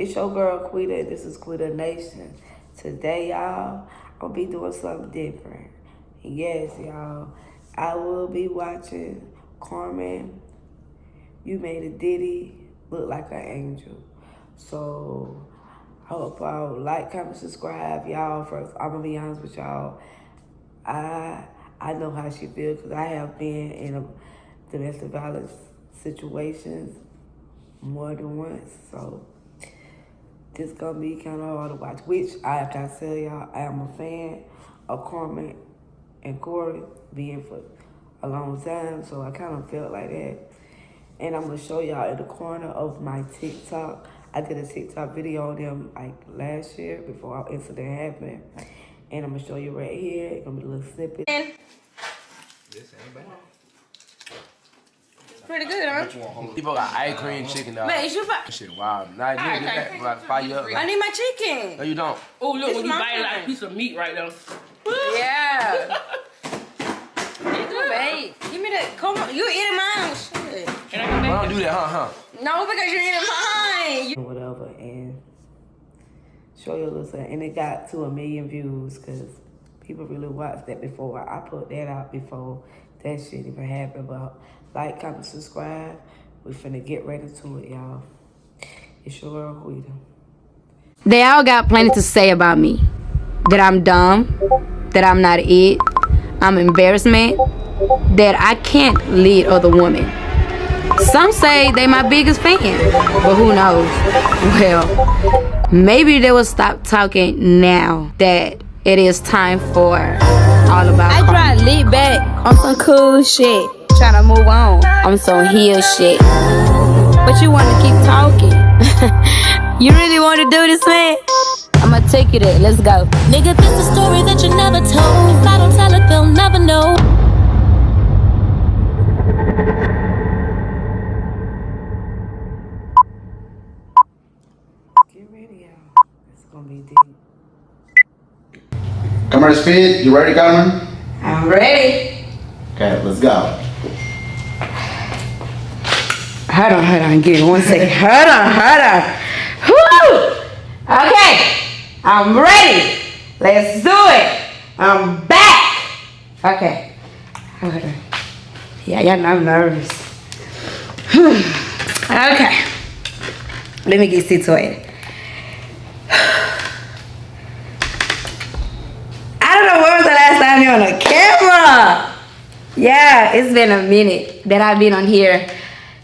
It's your girl Quita. This is Quita Nation. Today, y'all, I'll be doing something different. Yes, y'all, I will be watching Carmen. You made a Diddy look like an angel. So I hope y'all like, comment, subscribe. Y'all, first, I'm gonna be honest with y'all. I know how she feels because I have been in a domestic violence situations more than once. So this gonna be kind of hard to watch. Which I have to tell y'all, I am a fan of Carmen and Corey being for a long time. So I kind of felt like that. And I'm gonna show y'all in the corner of my TikTok. I did a TikTok video on them like last year before our incident happened. And I'm gonna show you right here. It's gonna be a little snippet. This ain't bad. Pretty good, huh? People got ice cream chicken, dog. Man, is you Shit, wild. Nah, you get that for like 5 years. I need my chicken. No, you don't. Oh, look, It's when you my bite like turn. a piece of meat right there. Yeah. You good, babe. Give me that. Come on. You eating mine. Shit. Can I come I back? don't do that, huh? No, because you're eating mine. You Whatever, and show you a little something. And it got to 1 million views because people really watched that before. I put that out before that shit even happened. But like, comment, subscribe. We finna get ready to it, y'all. It's your girl, Quita. They all got plenty to say about me. That I'm dumb, that I'm not it, I'm embarrassment, that I can't lead other women. Some say they my biggest fan, but who knows? Well, maybe they will stop talking now that it is time for all about I try to lead back on some cool shit, trying to move on some heel shit. But you want to keep talking. You really want to do this, man? I'ma take you there. Let's go. Nigga, this a story that you never told. If I don't tell it, they'll never know. Get ready, y'all. It's gonna be deep. Camera speed, you ready, Carmen? I'm ready. Okay, let's go. Hold on. Give me 1 second. Hold on. Woo! Okay. I'm ready. Let's do it. I'm back. Okay. Hold on. Yeah, y'all know I'm nervous. Okay. Let me get situated. I don't know when was the last time you're on a camera. Yeah, it's been a minute that I've been on here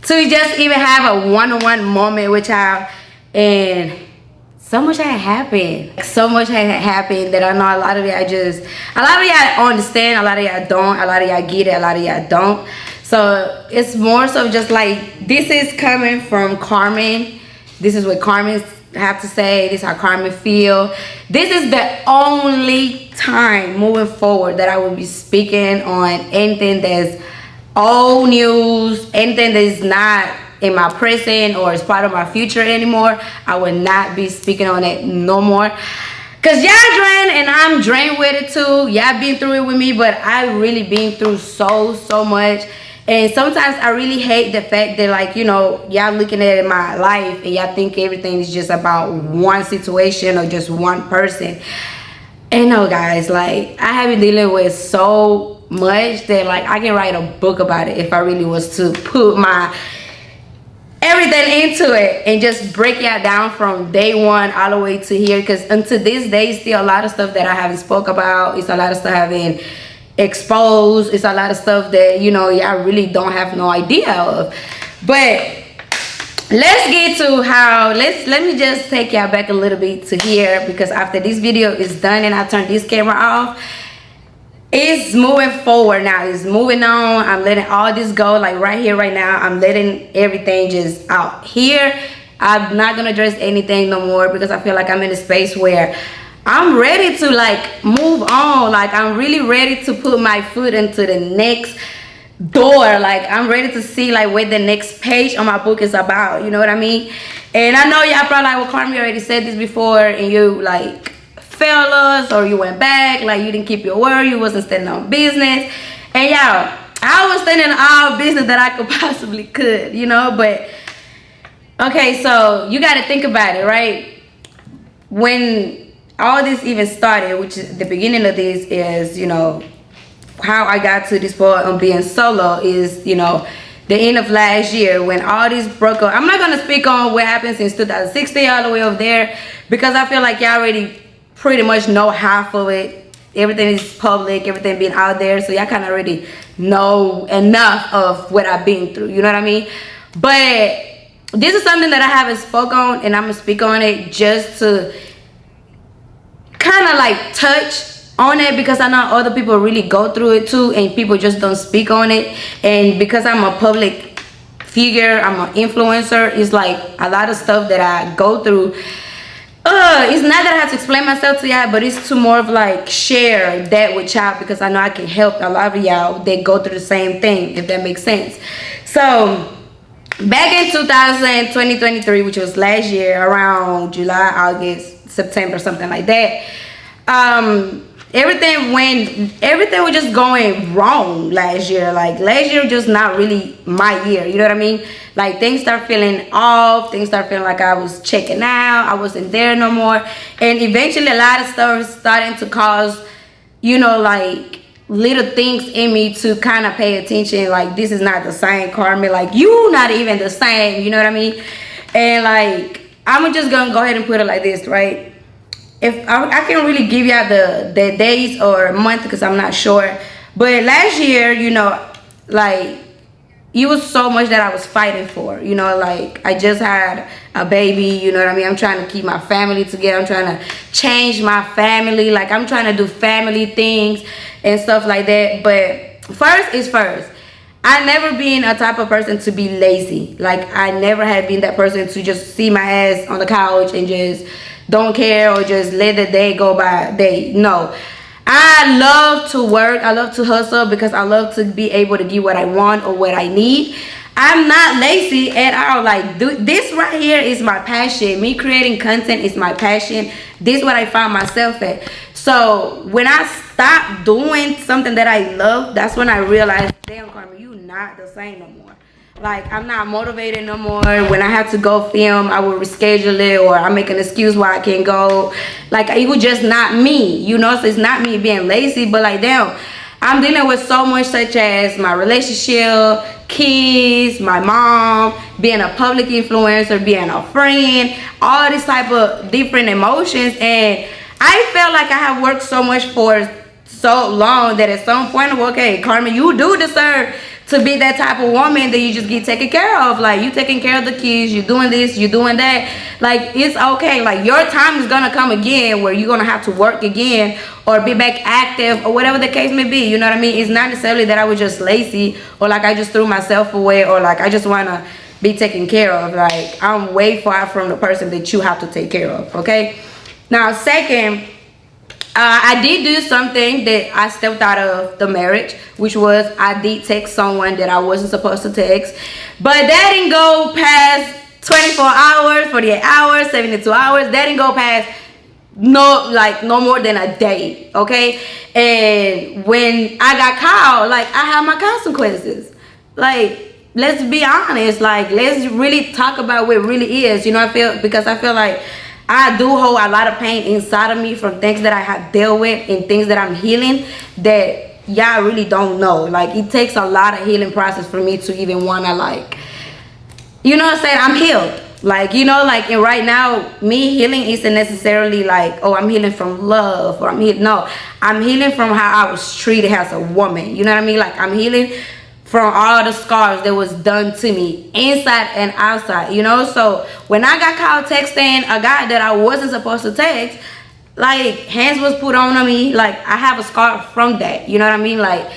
to just even have a one-on-one moment with y'all, and so much had happened. So much had happened that I know a lot of y'all understand, a lot of y'all don't, a lot of y'all get it, a lot of y'all don't. So it's more so just like, this is coming from Carmen. This is what Carmen have to say. This is how Carmen feel. This is the only time moving forward that I will be speaking on anything that's old news, anything that is not in my present or is part of my future anymore. I will not be speaking on it no more. Cause y'all drained and I'm drained with it too. Y'all been through it with me, but I really been through so much. And sometimes I really hate the fact that, like, you know, y'all looking at my life and y'all think everything is just about one situation or just one person. And no, guys, like, I have been dealing with so much that, like, I can write a book about it if I really was to put my everything into it and just break y'all down from day one all the way to here. Because until this day, still a lot of stuff that I haven't spoke about. It's a lot of stuff I haven't exposed. It's a lot of stuff that, you know, y'all really don't have no idea of. But let's get to how, let me just take y'all back a little bit to here, because after this video is done and I turn this camera off, it's moving forward now. It's moving on. I'm letting all this go, like right here, right now. I'm letting everything just out here. I'm not gonna address anything no more because I feel like I'm in a space where I'm ready to, like, move on. Like, I'm really ready to put my foot into the next door. Like, I'm ready to see, like, what the next page on my book is about. You know what I mean? And I know y'all probably like, well, Carmen already said this before, and you, like, failed us, or you went back, like, you didn't keep your word, you wasn't standing on business. And y'all, I was standing on all business that I could possibly could, you know. But Okay, so you got to think about it, right? When all this even started, which is the beginning of this is, you know, how I got to this point on being solo is, you know, the end of last year when all this broke up. I'm not going to speak on what happened since 2016 all the way over there because I feel like y'all already pretty much know half of it. Everything is public, everything being out there, so y'all kind of already know enough of what I've been through, you know what I mean? But this is something that I haven't spoke on, and I'm gonna speak on it just to kind of like touch on it because I know other people really go through it too, and people just don't speak on it. And because I'm a public figure, I'm an influencer, it's like a lot of stuff that I go through. It's not that I have to explain myself to y'all, but it's to more of like share that with y'all because I know I can help a lot of y'all that go through the same thing, if that makes sense. So back in 2023, which was last year, around July, August, September, something like that, everything was just going wrong last year. Like last year was just not really my year, you know what I mean? Like things start feeling off, things start feeling like I was checking out, I wasn't there no more, and eventually a lot of stuff starting to cause, you know, like little things in me to kind of pay attention, like this is not the same Carmen, like you not even the same, you know what I mean? And like I'm just gonna go ahead and put it like this, right? If I can't really give y'all the days or month because I'm not sure, but last year, you know, like it was so much that I was fighting for, you know, like I just had a baby, you know what I mean? I'm trying to keep my family together. I'm trying to change my family. Like I'm trying to do family things and stuff like that. But first is first. I never been a type of person to be lazy. Like I never had been that person to just see my ass on the couch and just don't care or just let the day go by day. No. I love to work. I love to hustle because I love to be able to get what I want or what I need. I'm not lazy at all. Like this right here is my passion. Me creating content is my passion. This is what I found myself at. So when I stopped doing something that I love, that's when I realized, damn Carmen, you not the same no more. Like I'm not motivated no more. When I have to go film, I will reschedule it or I make an excuse why I can't go. Like it was just not me, you know. So it's not me being lazy, but like damn, I'm dealing with so much, such as my relationship, kids, my mom, being a public influencer, being a friend, all this type of different emotions. And I felt like I have worked so much for so long that at some point, okay, Carmen, you do deserve to be that type of woman that you just get taken care of. Like you taking care of the kids, you doing this, you doing that. Like it's okay. Like your time is gonna come again where you're gonna have to work again or be back active or whatever the case may be. You know what I mean? It's not necessarily that I was just lazy or like I just threw myself away or like I just wanna be taken care of. Like I'm way far from the person that you have to take care of. Okay. Now second, I did do something that I stepped out of the marriage, which was I did text someone that I wasn't supposed to text, but that didn't go past 24 hours, 48 hours, 72 hours. That didn't go past no more than a day. Okay. And when I got caught, like I have my consequences. Like let's be honest, like let's really talk about what it really is, you know. I feel like I do hold a lot of pain inside of me from things that I have dealt with and things that I'm healing that y'all really don't know. Like it takes a lot of healing process for me to even want to, like, you know what I'm saying, I'm healed. Like, you know, like, and right now me healing isn't necessarily like, oh, I'm healing from love or I'm healing. No, I'm healing from how I was treated as a woman. You know what I mean? Like I'm healing from all the scars that was done to me inside and outside, you know. So when I got caught texting a guy that I wasn't supposed to text, like hands was put on me. Like I have a scar from that, you know what I mean? Like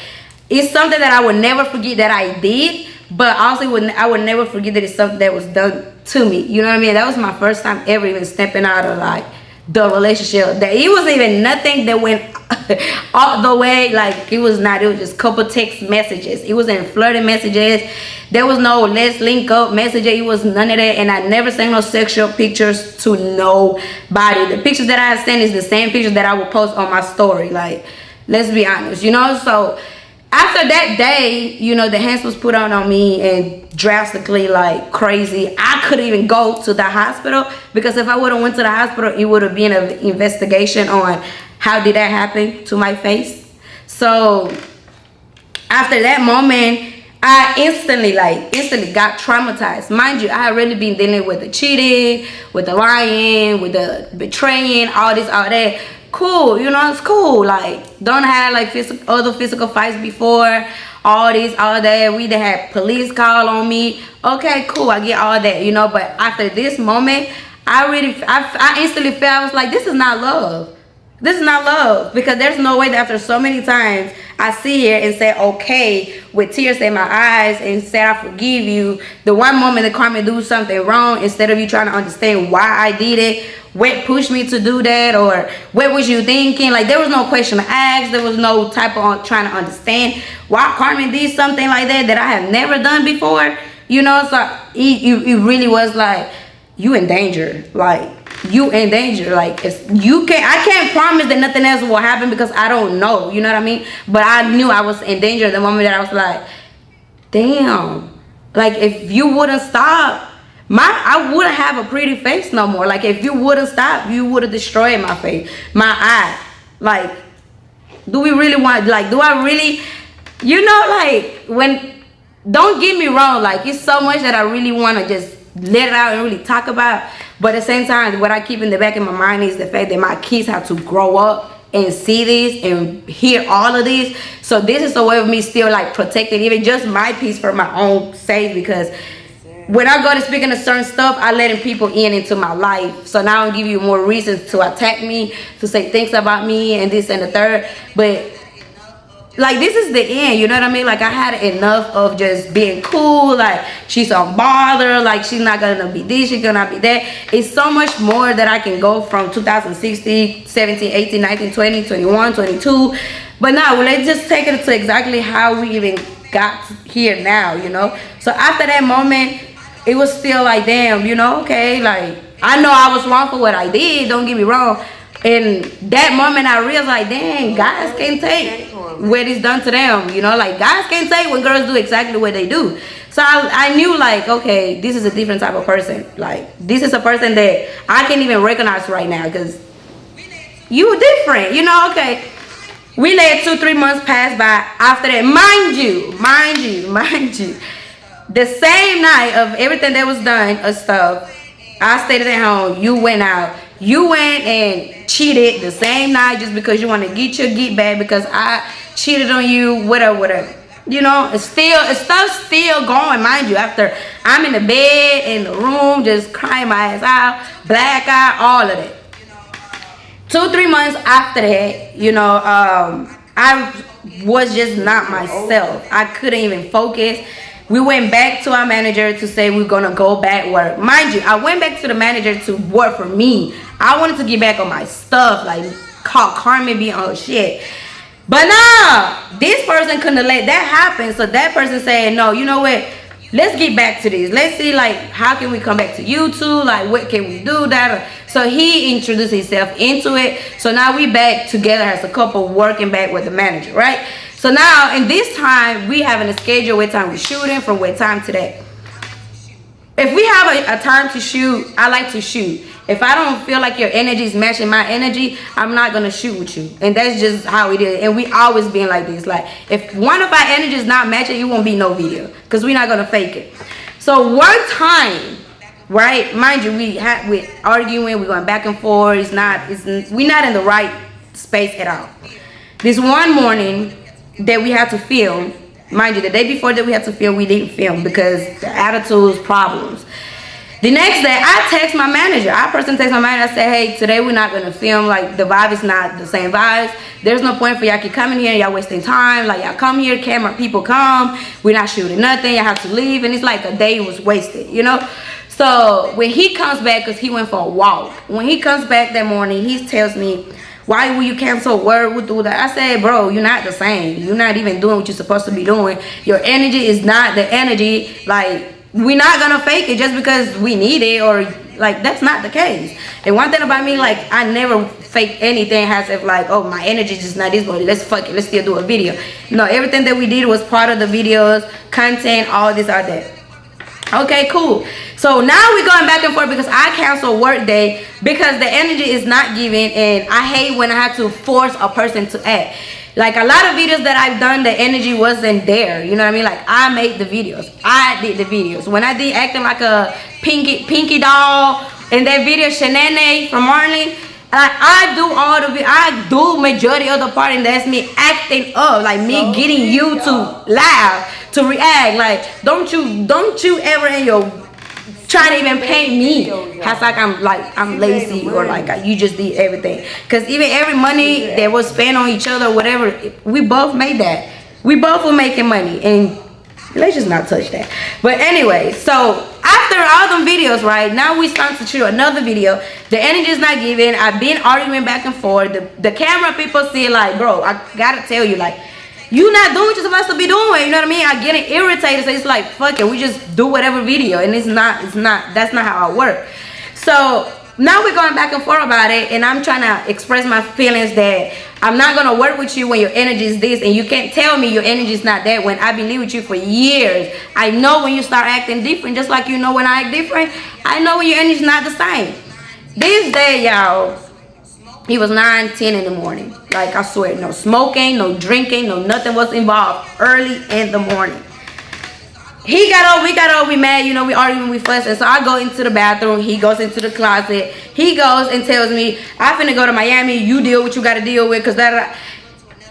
it's something that I would never forget that I did, but also I would never forget that it's something that was done to me, you know what I mean? That was my first time ever even stepping out of like the relationship. That it was even nothing that went all the way, like it was just couple text messages. It wasn't flirting messages. There was no let's link up messages. It was none of that. And I never sent no sexual pictures to nobody. The pictures that I sent is the same pictures that I would post on my story. Like, let's be honest, you know. So after that day, you know, the hands was put on me and drastically like crazy. I couldn't even go to the hospital because if I would have went to the hospital, it would have been an investigation on how did that happen to my face. So after that moment, I instantly got traumatized. Mind you, I had really been dealing with the cheating, with the lying, with the betraying, all that. Cool, you know, it's cool. Like, don't have like other physical fights before, all that. We done had police call on me. Okay, cool, I get all that, you know. But after this moment, I instantly felt, I was like, this is not love. This is not love, because there's no way that after so many times I sit here and say okay with tears in my eyes and say I forgive you, the one moment that Carmen do something wrong, instead of you trying to understand why I did it, what pushed me to do that, or what was you thinking, like there was no question to ask, there was no type of trying to understand why Carmen did something like that I have never done before, you know. So it really was like, you in danger, like you in danger, like I can't promise that nothing else will happen because I don't know, you know what I mean. But I knew I was in danger the moment that I was like, damn, like if you wouldn't stop, I wouldn't have a pretty face no more. Like if you wouldn't stop, you would have destroyed my face, my eye. Like, do we really want, like, do I really, you know, like, when, don't get me wrong, like it's so much that I really want to just let it out and really talk about, but at the same time, what I keep in the back of my mind is the fact that my kids have to grow up and see this and hear all of this. So this is a way of me still like protecting even just my peace for my own sake, because when I go to speaking to certain stuff, I letting people into my life. So now I'm giving you more reasons to attack me, to say things about me and this and the third. But like, this is the end, you know what I mean? Like, I had enough of just being cool, like she's unbothered, like she's not gonna be this, she's gonna be that. It's so much more that I can go from 2016, 17, 18, 19, 20, 21, 22. But now let's just take it to exactly how we even got here now, you know. So after that moment, it was still like, damn, you know, okay, like I know I was wrong for what I did, don't get me wrong. And that moment I realized, like, dang, guys can't take what is done to them, you know, like guys can't take when girls do exactly what they do. So I knew, like, okay, this is a different type of person. Like, this is a person that I can't even recognize right now, because you different, you know. Okay, we let 2-3 months pass by. After that, mind you, the same night of everything that was done of stuff, I stayed at home, you went out. You went and cheated the same night just because you want to get your get back because I cheated on you, whatever. You know, it's stuff still going, mind you, after I'm in the bed, in the room, just crying my ass out, black eye, all of that. 2-3 months after that, you know, I was just not myself. I couldn't even focus. We went back to our manager to say we're gonna go back work. Mind you, I went back to the manager to work for me. I wanted to get back on my stuff, like call Carmen be on shit. But nah, this person couldn't let that happen. So that person said, no, you know what? Let's get back to this. Let's see, like, how can we come back to you two? Like, what can we do? That. So he introduced himself into it. So now we back together as a couple working back with the manager, right? So now, in this time, we having a schedule what time we're shooting, from what time to that. If we have a time to shoot, I like to shoot. If I don't feel like your energy is matching my energy, I'm not going to shoot with you. And that's just how it is. And we always been like this. Like, if one of our energy is not matching, it won't be no video. Because we're not going to fake it. So one time, right, mind you, we're arguing, we're going back and forth. We're not in the right space at all. This one morning that we had to film, mind you, the day before that we had to film, we didn't film because the attitudes, problems. The next day, I text my manager. I personally text my manager. I said, hey, today we're not going to film. Like, the vibe is not the same vibes. There's no point for y'all keep coming here and y'all wasting time. Like, y'all come here, camera people come. We're not shooting nothing. Y'all have to leave. And it's like a day was wasted, you know? So when he comes back, because he went for a walk. When he comes back that morning, he tells me, why will you cancel work? We'll do that. I said, bro, you're not the same. You're not even doing what you're supposed to be doing. Your energy is not the energy. Like, we're not gonna fake it just because we need it, or like, that's not the case. And one thing about me, like, I never fake anything as if like, oh, my energy is just not this, but let's fuck it, let's still do a video. No, everything that we did was part of the videos, content, all this, all that. Okay, cool. So now we're going back and forth because I cancel work day because the energy is not given, and I hate when I have to force a person to act. Like a lot of videos that I've done, the energy wasn't there. You know what I mean? Like I made the videos, I did the videos. When I did acting like a pinky doll in that video, Shenane from Marlene, I do all the, I do majority of the part, and that's me acting up, like me getting you to laugh, to react. Like don't you ever in your try to even pay me as like I'm lazy or like you just did everything. Because even every money that was spent on each other, whatever, we both made that. We both were making money, and let's just not touch that. But anyway, so after all them videos, right, now we start to shoot another video. The energy is not given. I've been arguing back and forth. The camera people see like, bro, I gotta tell you, like, you not doing what you're supposed to be doing. You know what I mean? I getting irritated. So it's like, fuck it, we just do whatever video. And it's not, that's not how I work. So now we're going back and forth about it, and I'm trying to express my feelings that I'm not gonna work with you when your energy is this, and you can't tell me your energy is not that when I've been living with you for years. I know when you start acting different, just like you know when I act different. I know when your energy is not the same. This day, y'all, it was 9-10 in the morning. Like I swear, no smoking, no drinking, no nothing was involved early in the morning. He got over, we got over, we mad, you know, we arguing, we fussing. So I go into the bathroom, he goes into the closet. He goes and tells me, I finna go to Miami, you deal what you gotta deal with, cause that,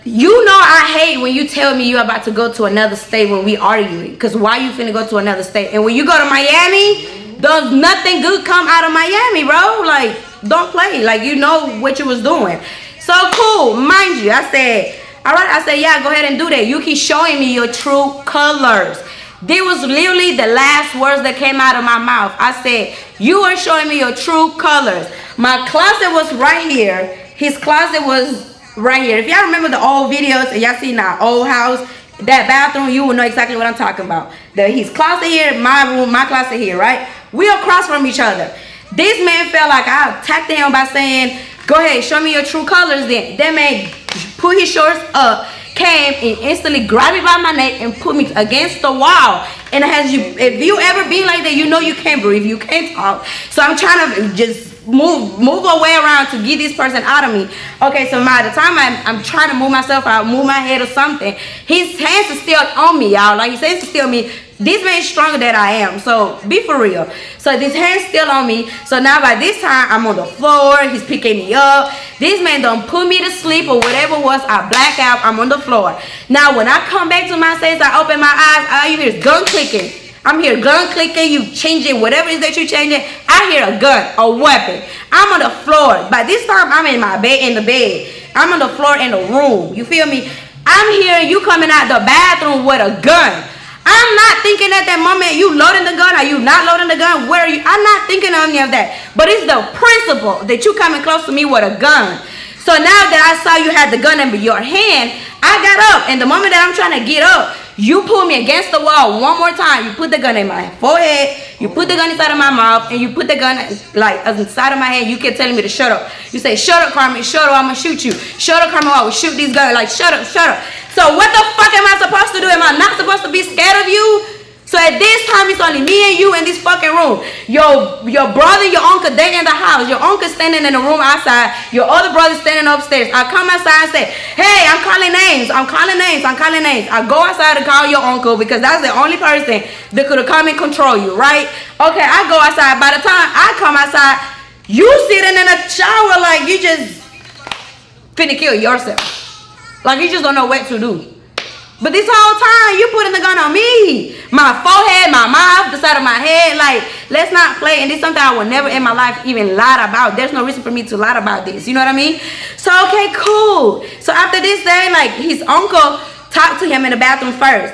you know I hate when you tell me you about to go to another state when we arguing. Cause why you finna go to another state? And when you go to Miami, does nothing good come out of Miami, bro? Like, don't play, like you know what you was doing. So cool, mind you, I said, all right, I said, yeah, go ahead and do that. You keep showing me your true colors. This was literally the last words that came out of my mouth. I said, you are showing me your true colors. My closet was right here. His closet was right here. If y'all remember the old videos and y'all seen our old house, that bathroom, you will know exactly what I'm talking about. His closet here, my room, my closet here, right? We across from each other. This man felt like I attacked him by saying, go ahead, show me your true colors then. That man put his shorts up, came and instantly grabbed me by my neck and put me against the wall. And if you ever been like that, you know you can't breathe, you can't talk. So I'm trying to just move away around to get this person out of me. Okay, so by the time I'm trying to move myself out, move my head or something, his hands are still on me, y'all. Like, his hands are still on me. This man's stronger than I am, so be for real. So this hand's still on me. So now by this time, I'm on the floor. He's picking me up. This man done put me to sleep or whatever it was. I black out. I'm on the floor. Now when I come back to my sense, I open my eyes. All you hear is gun clicking. I'm here gun clicking. You changing whatever it is that you changing. I hear a gun, a weapon. I'm on the floor. By this time, I'm in my bed, in the bed. I'm on the floor in the room. You feel me? I'm hearing you coming out the bathroom with a gun. I'm not thinking at that moment, you loading the gun, are you not loading the gun? Where are you? I'm not thinking of any of that. But it's the principle that you coming close to me with a gun. So now that I saw you had the gun in your hand, I got up. And the moment that I'm trying to get up, you pull me against the wall one more time. You put the gun in my forehead, you put the gun inside of my mouth, and you put the gun like inside of my hand. You kept telling me to shut up. You say, shut up, Carmen, shut up, I'm gonna shoot you. Shut up, Carmen, I will shoot these guns. Like, shut up, shut up. So what the fuck am I supposed to do? Am I not supposed to be scared of you? So at this time, it's only me and you in this fucking room. Your brother, your uncle, they in the house. Your uncle standing in the room outside. Your other brother standing upstairs. I come outside and say, hey, I'm calling names. I'm calling names. I'm calling names. I go outside to call your uncle because that's the only person that could have come and control you, right? Okay, I go outside. By the time I come outside, you sitting in a shower like you just finna kill yourself. Like you just don't know what to do. But this whole time, you putting the gun on me. My forehead, my mouth, the side of my head. Like, let's not play. And this is something I will never in my life even lie about. There's no reason for me to lie about this. You know what I mean? So, okay, cool. So after this day, like, his uncle talked to him in the bathroom first.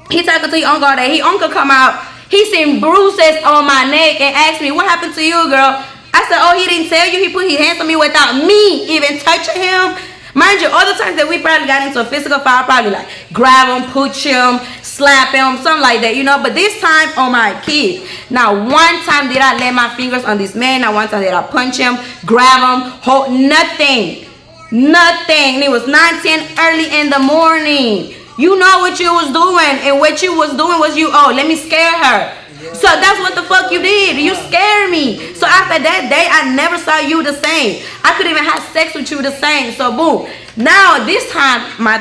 He talking to his uncle all day. His uncle come out. He seen bruises on my neck and asked me, what happened to you, girl? I said, oh, he didn't tell you? He put his hands on me without me even touching him? Mind you, other times that we probably got into a physical fight, probably like grab him, push him, slap him, something like that, you know. But this time on my kids. Now, one time did I lay my fingers on this man. Now, one time did I punch him, grab him, hold, nothing. Nothing. It was 9:10 early in the morning. You know what you was doing, and what you was doing was let me scare her. So that's what the fuck you did. You scared me. So after that day, I never saw you the same. I couldn't even have sex with you the same. So boom. Now this time, my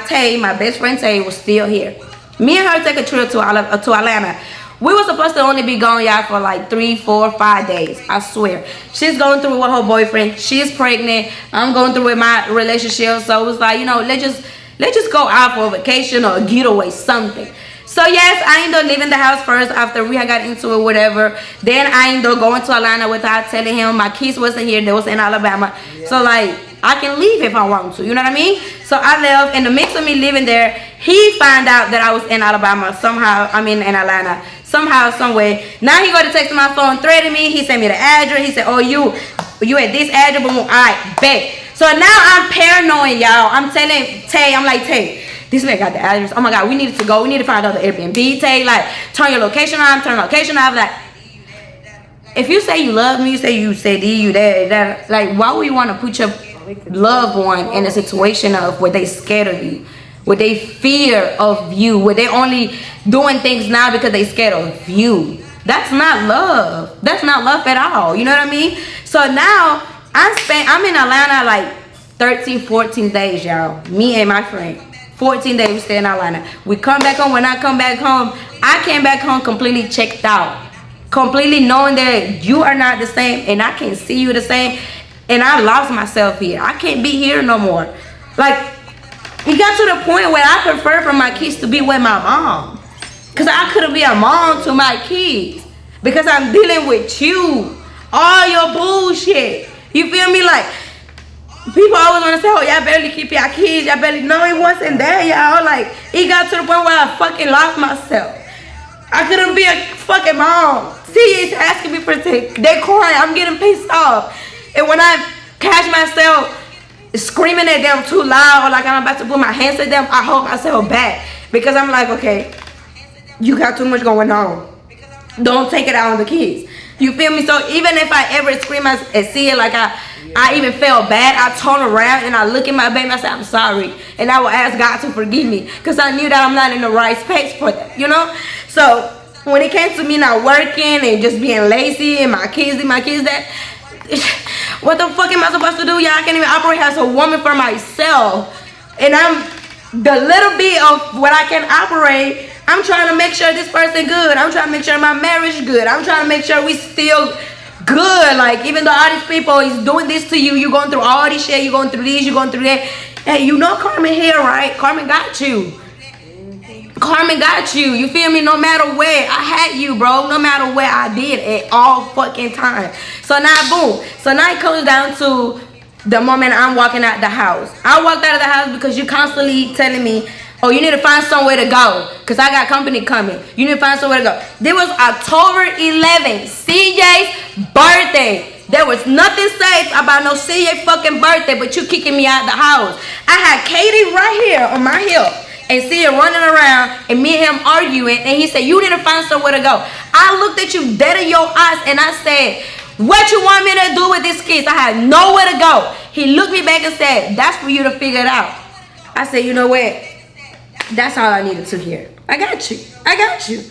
best friend Tay was still here. Me and her take a trip to Atlanta. We were supposed to only be gone, y'all, for like 3, 4, 5 days. I swear. She's going through it with her boyfriend. She's pregnant. I'm going through with my relationship. So it was like, let's just go out for a vacation or a getaway, something. So yes, I ended up leaving the house first after we had got into it, whatever. Then I ended up going to Atlanta without telling him. My kids wasn't here. They was in Alabama. So like, I can leave if I want to. You know what I mean? So I left. In the mix of me living there, he found out that I was in Alabama somehow. I mean, in Atlanta. Somehow, some way. Now he go to text my phone, threaten me. He sent me the address. He said, oh, you at this address. Boom. All right, bet. So now I'm paranoid, y'all. I'm telling Tay, I'm like, Tay, this man got the address. Oh my God, we needed to go. We need to find out the Airbnb. Tay, like, turn your location on, turn location off. Like, if you say you love me, you say you that, like, why would you want to put your loved one in a situation of where they scared of you, where they fear of you, where they only doing things now because they scared of you? That's not love. That's not love at all. You know what I mean? So now I'm in Atlanta like 13, 14 days, y'all. Me and my friend. 14 days we stay in Atlanta. We come back home. When I come back home, I came back home completely checked out. Completely knowing that you are not the same and I can't see you the same. And I lost myself here. I can't be here no more. Like, it got to the point where I prefer for my kids to be with my mom. Because I couldn't be a mom to my kids. Because I'm dealing with you. All your bullshit. You feel me? Like, people always want to say, oh, y'all barely keep your kids. Y'all barely. No, it wasn't there, y'all. Like, it got to the point where I fucking lost myself. I couldn't be a fucking mom. CJ's asking me for things. They crying. I'm getting pissed off. And when I catch myself screaming at them too loud, or like I'm about to put my hands at them, I hold myself back. Because I'm like, okay, you got too much going on. Don't take it out on the kids. You feel me? So even if I ever scream and see it, like I even felt bad, I turn around and I look at my baby and I say, I'm sorry. And I will ask God to forgive me. Because I knew that I'm not in the right space for that, you know? So when it came to me not working and just being lazy and my kids that, what the fuck am I supposed to do? Y'all, I can't even operate as a woman for myself. And the little bit of what I can operate, I'm trying to make sure this person good. I'm trying to make sure my marriage good. I'm trying to make sure we still good. Like, even though all these people is doing this to you, you're going through all this shit, you're going through this, you're going through that. Hey, you know Carmen here, right? Carmen got you. Carmen got you. You feel me? No matter where. I had you, bro. No matter where I did at all fucking time. So now, boom. So now it comes down to the moment I'm walking out the house. I walked out of the house because you constantly telling me, oh, you need to find somewhere to go. Because I got company coming. You need to find somewhere to go. There was October 11th, CJ's birthday. There was nothing safe about no CJ fucking birthday, but you kicking me out the house. I had Katie right here on my hip. And see her running around and me and him arguing. And he said, you need to find somewhere to go. I looked at you dead in your eyes and I said, what you want me to do with this kids? I had nowhere to go. He looked me back and said, that's for you to figure it out. I said, you know what? That's all I needed to hear. I got you. I got you.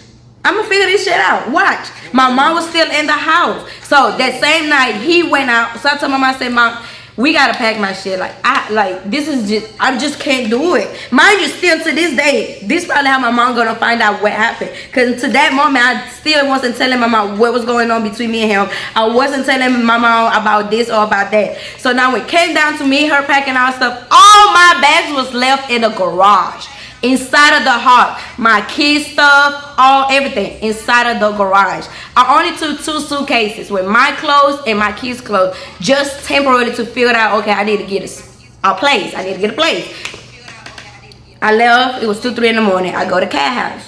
I'm going to figure this shit out. Watch. My mom was still in the house. So that same night, he went out. So I told my mom, I said, Mom, we gotta pack my shit. I just can't do it. Mind you, still to this day, this probably how my mom gonna find out what happened. Cause to that moment, I still wasn't telling my mom what was going on between me and him. I wasn't telling my mom about this or about that. So now when it came down to me, her packing our stuff, all my bags was left in the garage. Inside of the heart, my kids' stuff, everything inside of the garage. I only took 2 suitcases with my clothes and my kids' clothes, just temporarily to figure out, okay, I need to get a place. I need to get a place. I left. It was 2, 3 in the morning. I go to Cat House.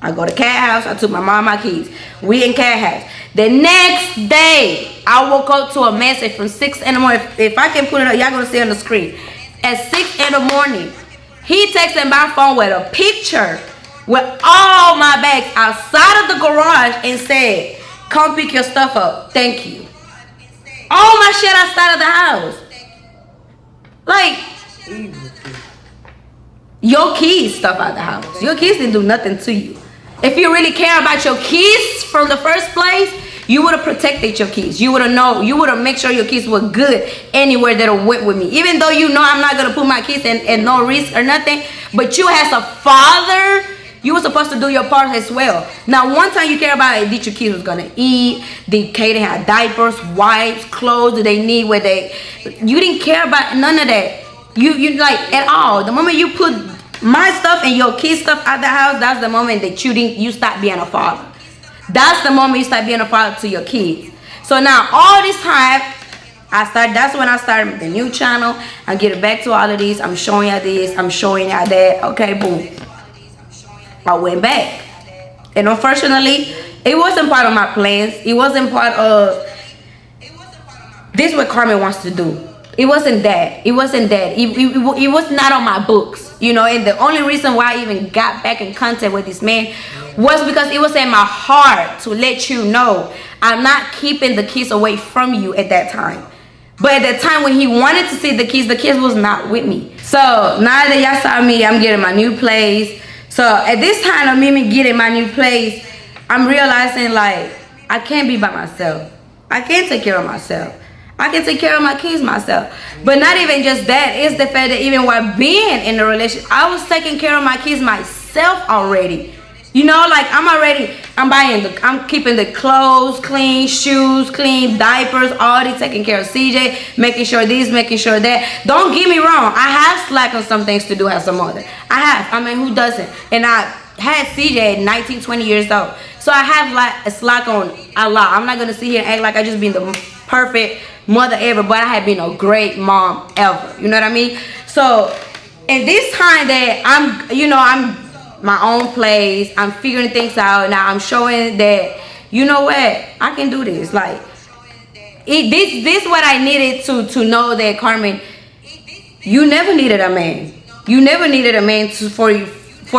I took my mom and my kids. We in Cat House. The next day, I woke up to a message from 6 in the morning. If I can put it up, y'all gonna see on the screen. At 6 in the morning. He texted my phone with a picture with all my bags outside of the garage and said, come pick your stuff up. Thank you. All my shit outside of the house. Like, your kids stuff out the house. Your kids didn't do nothing to you. If you really care about your kids from the first place, you would have protected your kids. You would have known. You would have made sure your kids were good anywhere that went with me. Even though you know I'm not going to put my kids in no risk or nothing. But you as a father, you were supposed to do your part as well. Now, one time you care about it, did your kids was going to eat? Did Kaden have diapers, wipes, clothes? Do they need where they... You didn't care about none of that. You like, at all. The moment you put my stuff and your kids' stuff out the house, that's the moment that you stop being a father. That's the moment you start being a father to your kids. So now all this time, that's when I started the new channel. I'm getting back to all of these. I'm showing y'all this. I'm showing y'all that. Okay, boom. I went back. And unfortunately, it wasn't part of my plans. It wasn't part of this is what Carmen wants to do. It wasn't that. It wasn't that. It was not on my books. You know, and the only reason why I even got back in contact with this man was because it was in my heart to let you know I'm not keeping the kids away from you at that time. But at the time when he wanted to see the kids was not with me. So now that y'all saw me, I'm getting my new place. So at this time of me getting my new place, I'm realizing like I can't be by myself. I can't take care of myself. I can take care of my kids myself. But not even just that, it's the fact that even while being in the relationship, I was taking care of my kids myself already. You know, like I'm keeping the clothes clean, shoes clean, diapers, already taking care of CJ, making sure this, making sure that. Don't get me wrong, I have slack on some things to do as a mother. I have, I mean, who doesn't? And I had CJ at 19, 20 years old. So I have like a slack on a lot. I'm not going to sit here and act like I just been the perfect mother ever, but I have been a great mom ever. You know what I mean? So in this time that I'm my own place, I'm figuring things out. Now I'm showing that, you know what, I can do this. Like this what I needed to know that, Carmen, you never needed a man. You never needed a man for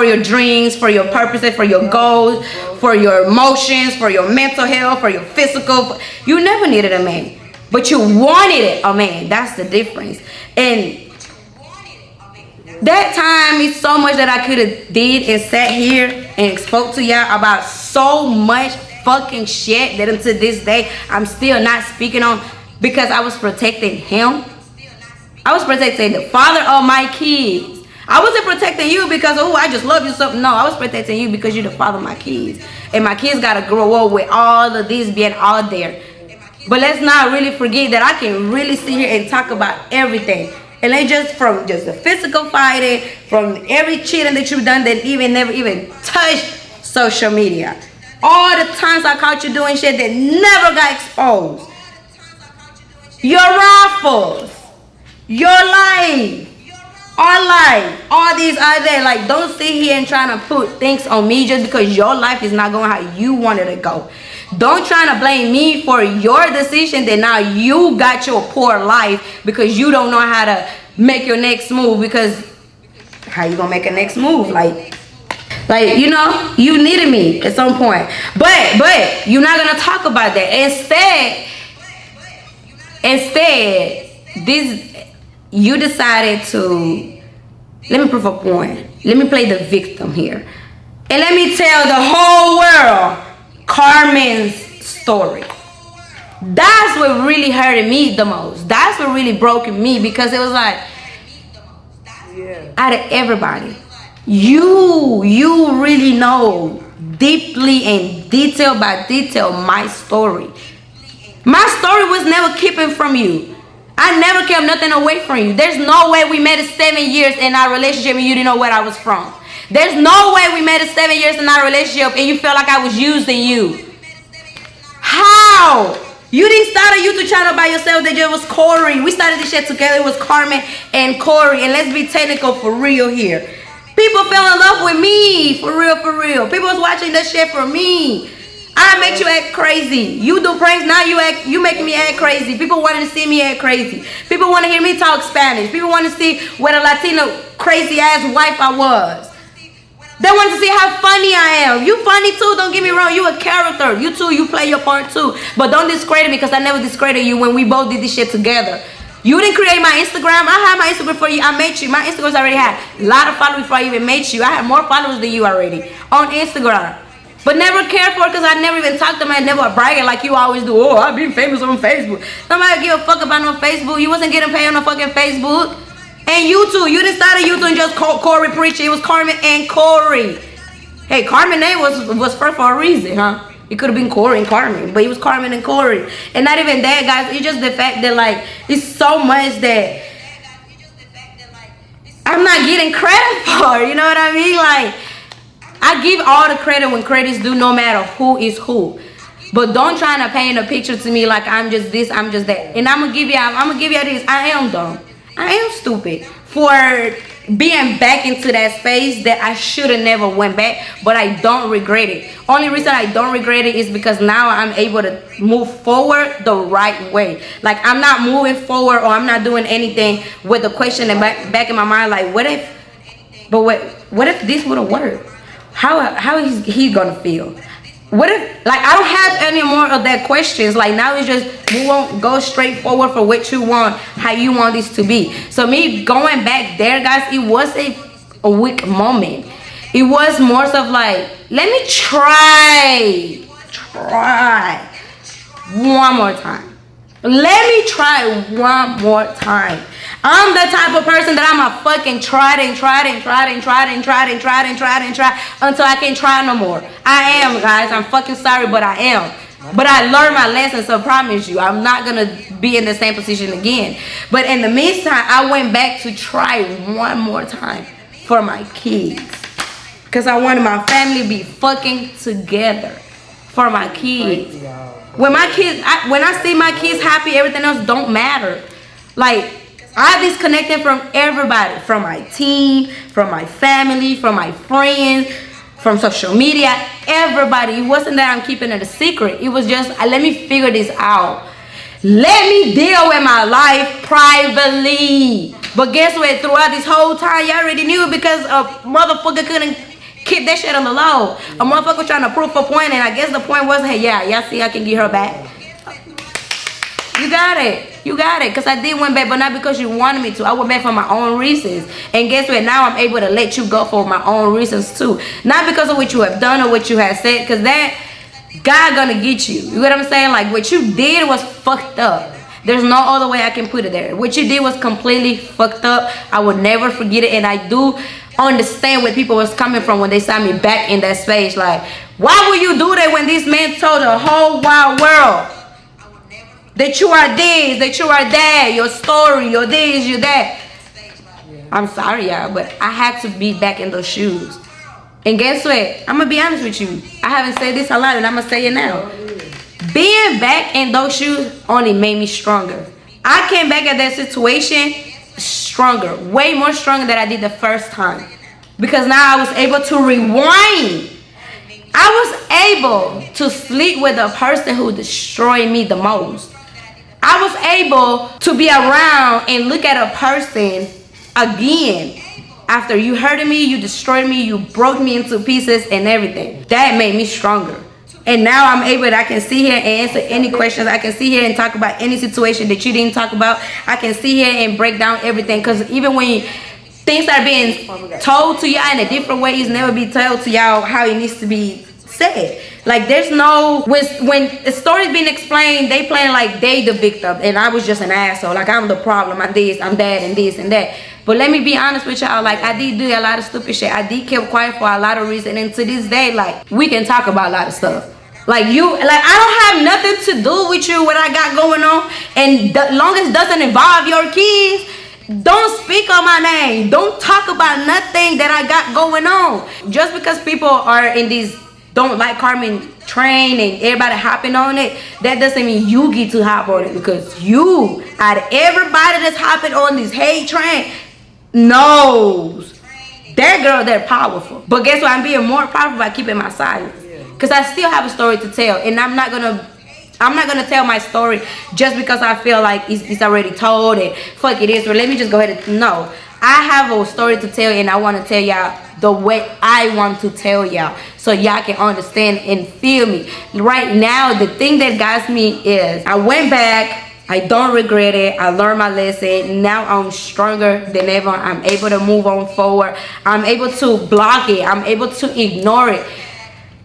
your dreams, for your purposes, for your goals, for your emotions, for your mental health, for your physical. You never needed a man. But you wanted a man. That's the difference. And that time is so much that I could have did and sat here and spoke to y'all about so much fucking shit that until this day I'm still not speaking on, because I was protecting him. I was protecting the father of my kids. I wasn't protecting you because, oh, I just love you so. No, I was protecting you because you're the father of my kids. And my kids got to grow up with all of this being out there. But let's not really forget that I can really sit here and talk about everything. And they just from just the physical fighting, from every cheating that you've done that never even touched social media. All the times I caught you doing shit that never got exposed. Your raffles, your life, our life, all these out there. Like, don't sit here and try to put things on me just because your life is not going how you wanted to go. Don't try to blame me for your decision that now you got your poor life because you don't know how to make your next move. Because how you gonna make a next move? Like you know, you needed me at some point. But you're not gonna talk about that. Instead, you decided to, let me prove a point. Let me play the victim here. And let me tell the whole world Carmen's story. That's what really hurted me the most. That's what really broke me, because it was like, out of everybody, you really know deeply and detail by detail my story. My story was never keeping from you. I never kept nothing away from you. There's no way we made it 7 years in our relationship and you didn't know where I was from. There's no way we made it 7 years in our relationship and you felt like I was using you. How? You didn't start a YouTube channel by yourself. That just was Corey. We started this shit together. It was Carmen and Corey. And let's be technical for real here. People fell in love with me. For real, for real. People was watching that shit for me. I make you act crazy. You do pranks, now you making me act crazy. People wanted to see me act crazy. People want to hear me talk Spanish. People want to see what a Latino crazy ass wife I was. They want to see how funny I am. You funny too, don't get me wrong. You a character. You too, you play your part too. But don't discredit me because I never discredited you when we both did this shit together. You didn't create my Instagram. I had my Instagram before you. I met you. My Instagrams already had a lot of followers before I even met you. I had more followers than you already on Instagram. But never cared for it because I never even talked to them. I never bragging like you always do. Oh, I've been famous on Facebook. Nobody give a fuck about no Facebook. You wasn't getting paid on no fucking Facebook. And you too. You didn't start a YouTube and just call Corey preaching. It was Carmen and Corey. Hey, Carmen name was first for a reason, huh? It could have been Corey and Carmen, but it was Carmen and Corey. And not even that, guys. It's just the fact that, like, it's so much that I'm not getting credit for. You know what I mean? Like, I give all the credit when credit's due, no matter who is who. But don't try to paint a picture to me like I'm just this, I'm just that. And I'm gonna give you this. I am dumb. I am stupid for being back into that space that I should have never went back, but I don't regret it. Only reason I don't regret it is because now I'm able to move forward the right way. Like, I'm not moving forward or I'm not doing anything with the question in back in my mind, like, what if this would have worked? How is he gonna feel? What if, like, I don't have any more of that questions. Like, now it's just move on, go straight forward for what you want, how you want this to be. So me going back there, guys, it was a weak moment. It was more of like, let me try one more time. Let me try one more time. I'm the type of person that I'm a fucking try until I can't try no more. I am, guys. I'm fucking sorry, but I am. But I learned my lesson, so I promise you, I'm not gonna be in the same position again. But in the meantime, I went back to try one more time for my kids. Because I wanted my family to be fucking together for my kids. When I see my kids happy, everything else don't matter. Like, I disconnected from everybody, from my team, from my family, from my friends, from social media, everybody. It wasn't that I'm keeping it a secret. It was just, let me figure this out. Let me deal with my life privately. But guess what? Throughout this whole time, you already knew it because a motherfucker couldn't keep that shit on the low. A motherfucker trying to prove a point, and I guess the point was, hey, yeah, y'all see I can get her back. You got it. You got it. Because I did went back, but not because you wanted me to. I went back for my own reasons. And guess what? Now I'm able to let you go for my own reasons too. Not because of what you have done or what you have said. Because that, God gonna get you. You know what I'm saying? Like, what you did was fucked up. There's no other way I can put it there. What you did was completely fucked up. I will never forget it. And I do understand where people was coming from when they saw me back in that space. Like, why would you do that when this man told the whole wide world that you are this, that you are that, your story, your this, your that? I'm sorry, y'all, but I had to be back in those shoes. And guess what? I'm going to be honest with you. I haven't said this a lot, and I'm going to say it now. Being back in those shoes only made me stronger. I came back at that situation stronger, way more stronger than I did the first time. Because now I was able to rewind. I was able to sleep with the person who destroyed me the most. I was able to be around and look at a person again. After you hurted me, you destroyed me, you broke me into pieces and everything. That made me stronger. And now I'm able to, I can sit here and answer any questions. I can sit here and talk about any situation that you didn't talk about. I can sit here and break down everything. Because even when things are being told to y'all in a different way, it's never be told to y'all how it needs to be said. Like, there's no, when the story's being explained, they playing like they the victim and I was just an asshole. Like, I'm the problem, I'm this, I'm that, and this and that. But let me be honest with y'all, like, I did do a lot of stupid shit. I did keep quiet for a lot of reasons, and to this day, like, we can talk about a lot of stuff. Like, I don't have nothing to do with you, what I got going on, and as long as it doesn't involve your kids, don't speak on my name. Don't talk about nothing that I got going on. Just because people are in these don't like Carmen train and everybody hopping on it, that doesn't mean you get to hop on it. Because you, out of everybody that's hopping on this hate train, knows that girl, they're powerful. But guess what? I'm being more powerful by keeping my silence. Because I still have a story to tell. And I'm not gonna tell my story just because I feel like it's already told and fuck it is. Or let me just go ahead and no. I have a story to tell, and I want to tell y'all the way I want to tell y'all, so y'all can understand and feel me. Right now, the thing that got me is I went back. I don't regret it. I learned my lesson. Now I'm stronger than ever. I'm able to move on forward. I'm able to block it. I'm able to ignore it.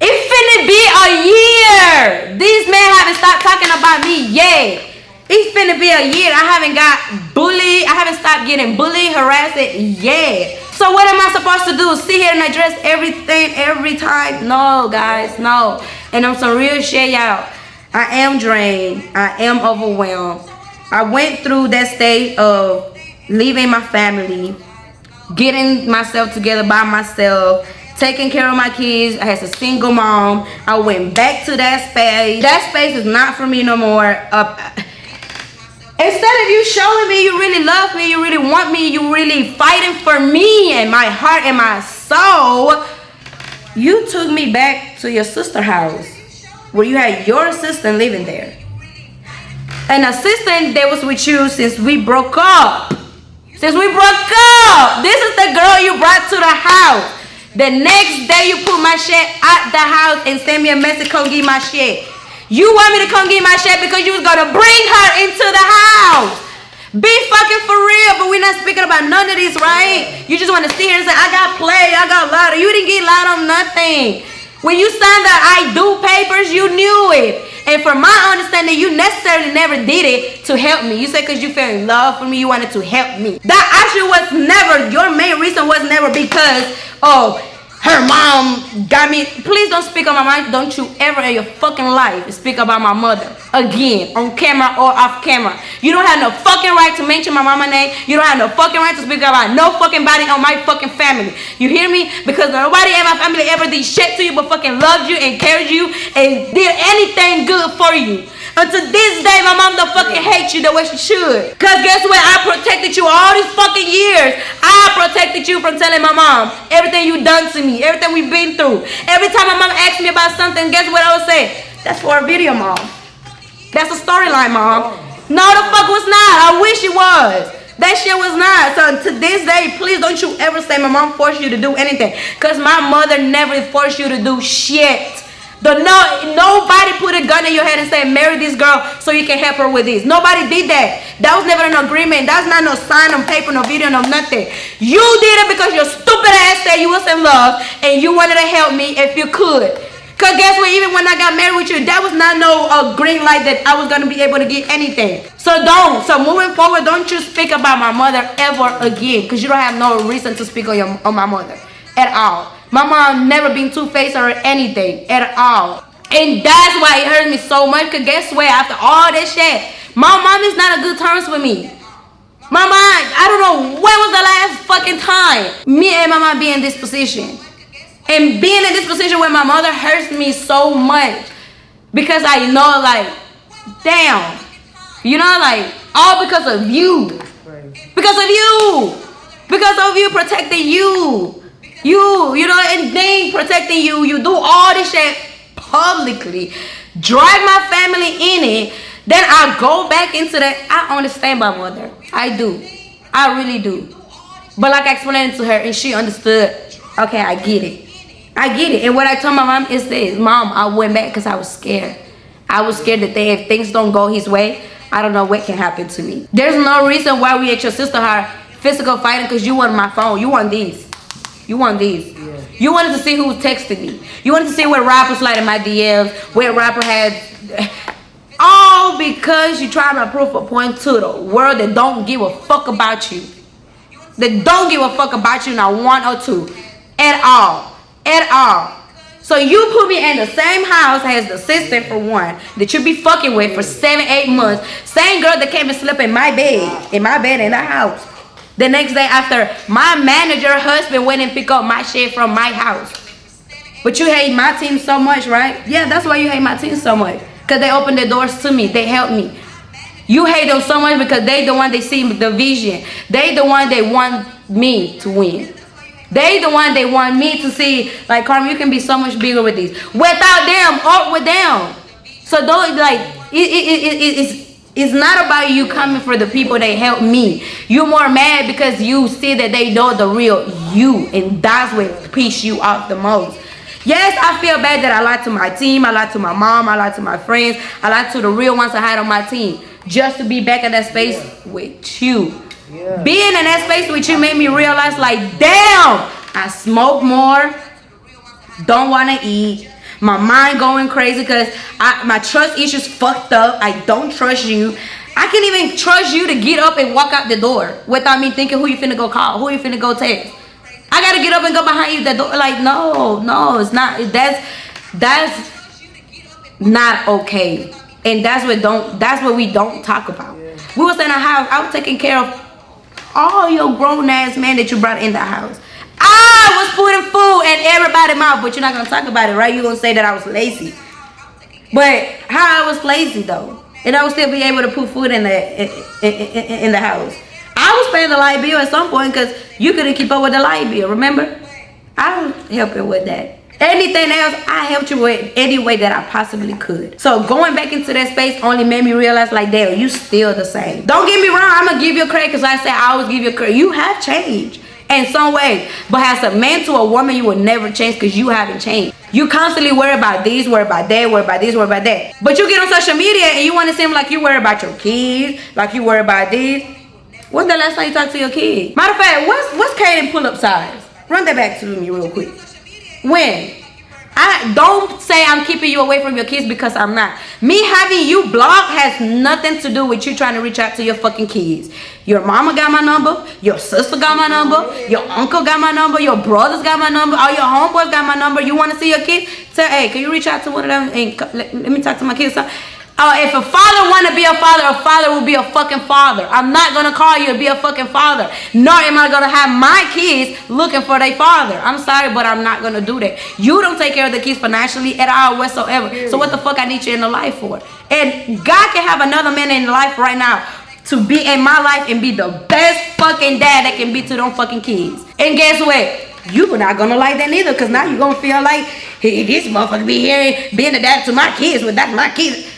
It's finna be a year. These men haven't stopped talking about me yet. It's finna be a year. I haven't got bullied. I haven't stopped getting bullied, harassed yet. So what am I supposed to do? Sit here and address everything every time? No, guys, no. And I'm some real shit, y'all. I am drained. I am overwhelmed. I went through that stage of leaving my family, getting myself together by myself, taking care of my kids. I was a single mom. I went back to that space. That space is not for me no more. Instead of you showing me you really love me, you really want me, you really fighting for me and my heart and my soul, you took me back to your sister's house where you had your assistant living there. An assistant that was with you since we broke up. Since we broke up. This is the girl you brought to the house. The next day you put my shit at the house and send me a message, come get my shit. You want me to come get my shit because you was gonna bring her into the house. Be fucking for real, but we're not speaking about none of this, right? You just want to sit here and say, I got play, I got loud. You didn't get loud on nothing. When you signed the I do papers, you knew it. And from my understanding, you necessarily never did it to help me. You said because you fell in love for me, you wanted to help me. That actually was never, your main reason was never because, oh, her mom got me. Please don't speak on my mind. Don't you ever in your fucking life speak about my mother again, on camera or off camera. You don't have no fucking right to mention my mama name. You don't have no fucking right to speak about no fucking body on my fucking family. You hear me? Because nobody in my family ever did shit to you but fucking loved you and cared you and did anything good for you. Until this day, my mom don't fucking hate you the way she should. Cause guess what? I protected you all these fucking years. I protected you from telling my mom everything you done to me, everything we've been through. Every time my mom asked me about something, guess what I would say? That's for a video, mom. That's a storyline, mom. No, the fuck was not. I wish it was. That shit was not. So to this day, please don't you ever say my mom forced you to do anything. Cause my mother never forced you to do shit. Nobody put a gun in your head and said, marry this girl so you can help her with this. Nobody did that. That was never an agreement. That's not no sign on paper, no video, no nothing. You did it because your stupid ass said you was in love and you wanted to help me if you could. Because guess what? Even when I got married with you, that was not no green light that I was going to be able to get anything. So moving forward, don't you speak about my mother ever again. Because you don't have no reason to speak on my mother at all. My mom never been two-faced or anything at all. And that's why it hurt me so much. Because guess what? After all this shit, my mom is not on good terms with me. My mom, I don't know when was the last fucking time me and my mom be in this position. And being in this position where my mother hurts me so much. Because I know, like, damn. You know, like, all because of you. Because of you. Because of you protecting you. You know, and they protecting you. You do all this shit publicly. Drag my family in it. Then I go back into that. I understand my mother. I do. I really do. But like I explained to her and she understood. Okay, I get it. I get it. And what I told my mom is this. Mom, I went back because I was scared. I was scared that if things don't go his way, I don't know what can happen to me. There's no reason why we at your sister are physical fighting because you want my phone. You want these. You want these. Yeah. You wanted to see who was texting me. You wanted to see where rappers slide in my DMs, where rapper had... All because you trying to prove a point to the world that don't give a fuck about you. That don't give a fuck about you, not one or two. At all. At all. So you put me in the same house as the assistant for one, that you be fucking with for 7-8 months. Same girl that came and slept in my bed in the house. The next day after my manager husband went and picked up my shit from my house. But you hate my team so much, right? Yeah, that's why you hate my team so much. Because they opened the doors to me. They helped me. You hate them so much because they the one they see the vision. They the one they want me to win. They the one they want me to see, like, Carmen, you can be so much bigger with these. Without them or with them. So those, like, it's It's not about you coming for the people that help me. You're more mad because you see that they know the real you, and that's what pisses you off the most. Yes, I feel bad that I lied to my team, I lied to my mom, I lied to my friends, I lied to the real ones I had on my team, just to be back in that space with you. Being in that space with you made me realize, like, damn, I smoke more, don't want to eat, my mind going crazy because my trust issues fucked up. I don't trust you. I can't even trust you to get up and walk out the door without me thinking who you finna go call, who you finna go text. I gotta get up and go behind you the door. Like, no, it's not. That's not okay. And that's what we don't talk about. We was in a house. I was taking care of all your grown ass men that you brought in the house. I was putting food in everybody's mouth, but you're not gonna talk about it, right? You're gonna say that I was lazy. But how I was lazy though, and I would still be able to put food in the house. I was paying the light bill at some point because you couldn't keep up with the light bill. Remember, I was helping with that. Anything else, I helped you with any way that I possibly could. So going back into that space only made me realize, like, damn, you still the same. Don't get me wrong, I'm gonna give you credit because I said I always give you credit. You have changed in some way, but as a man to a woman, you will never change because you haven't changed. You constantly worry about this, worry about that, worry about this, worry about that. But you get on social media and you want to seem like you worry about your kids, like you worry about this. When's the last time you talked to your kid? Matter of fact, what's Kaden pull-up size? Run that back to me real quick. When? I don't say I'm keeping you away from your kids because I'm not. Me having you blocked has nothing to do with you trying to reach out to your fucking kids. Your mama got my number, your sister got my number, your uncle got my number, your brothers got my number, all your homeboys got my number. You want to see your kid? Say, hey, can you reach out to one of them and let me talk to my kids? If a father want to be a father will be a fucking father. I'm not going to call you to be a fucking father. Nor am I going to have my kids looking for their father. I'm sorry, but I'm not going to do that. You don't take care of the kids financially at all whatsoever. So what the fuck I need you in the life for? And God can have another man in life right now to be in my life and be the best fucking dad that can be to them fucking kids. And guess what? You're not gonna like that neither, because now you're gonna feel like, hey, this motherfucker be here being a dad to my kids, but that's my kids.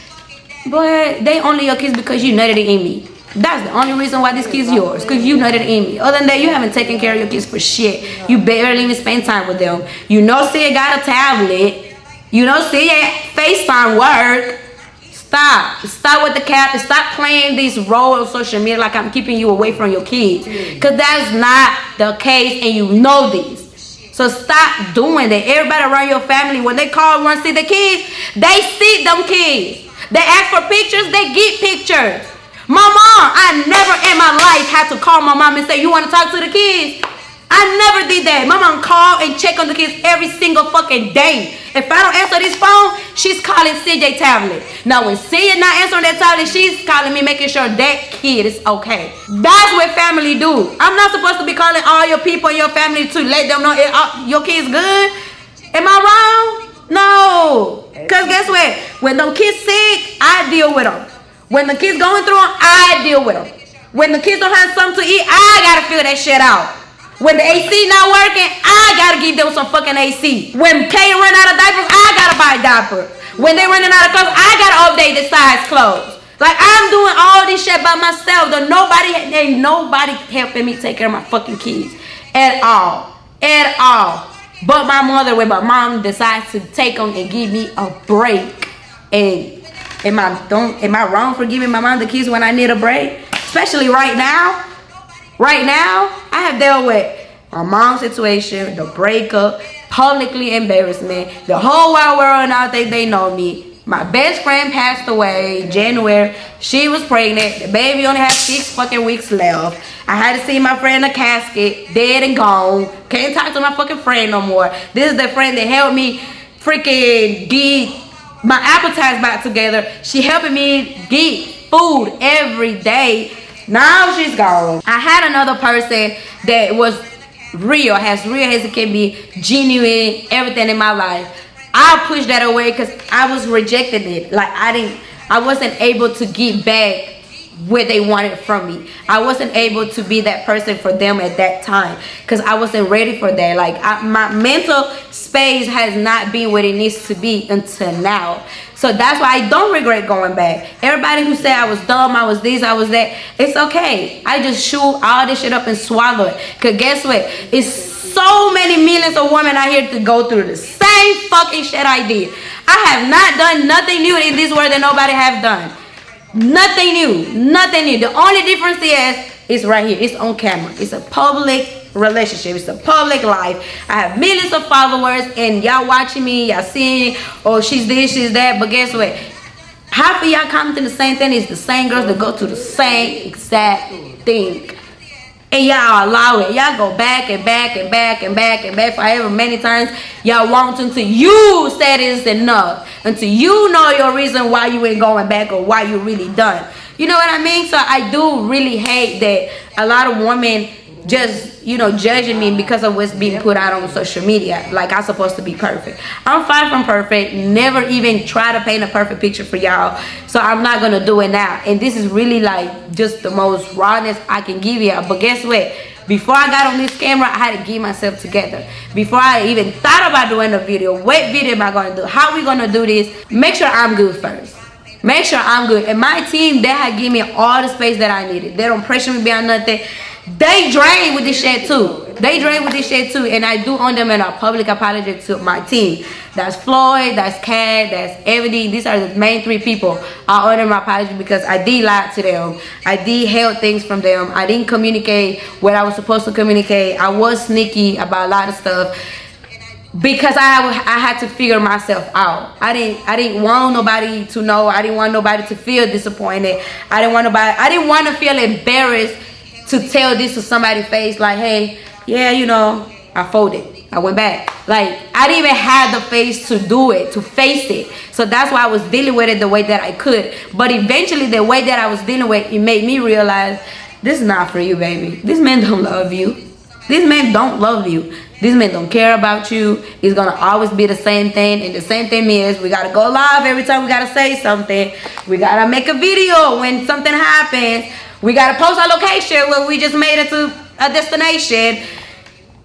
But they only your kids because you nutted in me. That's the only reason why this kid's yours, because you nutted in me. Other than that, you haven't taken care of your kids for shit. You barely even spend time with them. You know, see, got a tablet. You know, see, FaceTime work. Stop with the cap and stop playing this role on social media like I'm keeping you away from your kids, because that's not the case, and you know this. So stop doing that. Everybody around your family, when they call want to see the kids, they see them kids. They ask for pictures, they get pictures. My mom, I never in my life had to call my mom and say, you want to talk to the kids? I never did that. My mom called and checked on the kids every single fucking day. If I don't answer this phone, she's calling CJ tablet. Now when CJ not answering that tablet, she's calling me, making sure that kid is okay. That's what family do. I'm not supposed to be calling all your people in your family to let them know your kid's good. Am I wrong? No. Because guess what? When them kids sick, I deal with them. When the kids going through them, I deal with them. When the kids don't have something to eat, I got to figure that shit out. When the AC not working, I gotta give them some fucking AC. When Kay run out of diapers, I gotta buy a diaper. When they running out of clothes, I gotta update the size clothes. Like, I'm doing all this shit by myself. Ain't nobody helping me take care of my fucking kids at all. But my mother, when my mom decides to take them and give me a break. And am I wrong for giving my mom the keys when I need a break? Especially right now. Right now, I have dealt with my mom's situation, the breakup, publicly embarrassment. The whole wide world now they know me. My best friend passed away in January. She was pregnant. The baby only had 6 fucking weeks left. I had to see my friend in a casket, dead and gone. Can't talk to my fucking friend no more. This is the friend that helped me freaking get my appetites back together. She helping me get food every day. Now she's gone. I had another person that was real as it can be, genuine, everything in my life. I pushed that away because I was rejecting it. Like I wasn't able to get back what they wanted from me. I wasn't able to be that person for them at that time because I wasn't ready for that. Like my mental space has not been what it needs to be until now. So that's why I don't regret going back. Everybody who said I was dumb, I was this, I was that, it's okay. I just chew all this shit up and swallow it. Because guess what? It's so many millions of women out here to go through the same fucking shit I did. I have not done nothing new in this world that nobody have done. Nothing new. Nothing new. The only difference is right here. It's on camera. It's a public relationship. It's a public life. I have millions of followers and y'all watching me, y'all seeing, oh, she's this, she's that. But guess what? Half of y'all commenting the same thing. Is the same girls that go through the same exact thing. And y'all allow it. Y'all go back and back and back and back and back for however many times y'all want until you said it's enough. Until you know your reason why you ain't going back or why you really done. You know what I mean? So I do really hate that a lot of women just, you know, judging me because of what's being put out on social media. Like I'm supposed to be perfect. I'm far from perfect. Never even try to paint a perfect picture for y'all. So I'm not gonna do it now. And this is really like just the most rawness I can give y'all. But guess what? Before I got on this camera, I had to get myself together. Before I even thought about doing a video, what video am I gonna do? How we gonna do this? Make sure I'm good first. Make sure I'm good. And my team, they had given me all the space that I needed. They don't pressure me beyond nothing. They drain with this shit too. They drain with this shit too. And I do owe them in a public apology to my team. That's Floyd, that's Kat, that's Evody. These are the main three people. I owe them my apology because I did lie to them. I did held things from them. I didn't communicate what I was supposed to communicate. I was sneaky about a lot of stuff. Because I had to figure myself out. I didn't want nobody to know. I didn't want nobody to feel disappointed. I didn't want to feel embarrassed to tell this to somebody's face, like, hey, yeah, you know, I folded. I went back. Like, I didn't even have the face to do it, to face it. So that's why I was dealing with it the way that I could. But eventually, the way that I was dealing with it made me realize, this is not for you, baby. This man don't love you. This man don't love you. This man don't care about you. It's gonna always be the same thing. And the same thing is, we gotta go live every time we gotta say something. We gotta make a video when something happens. We gotta post our location when we just made it to a destination.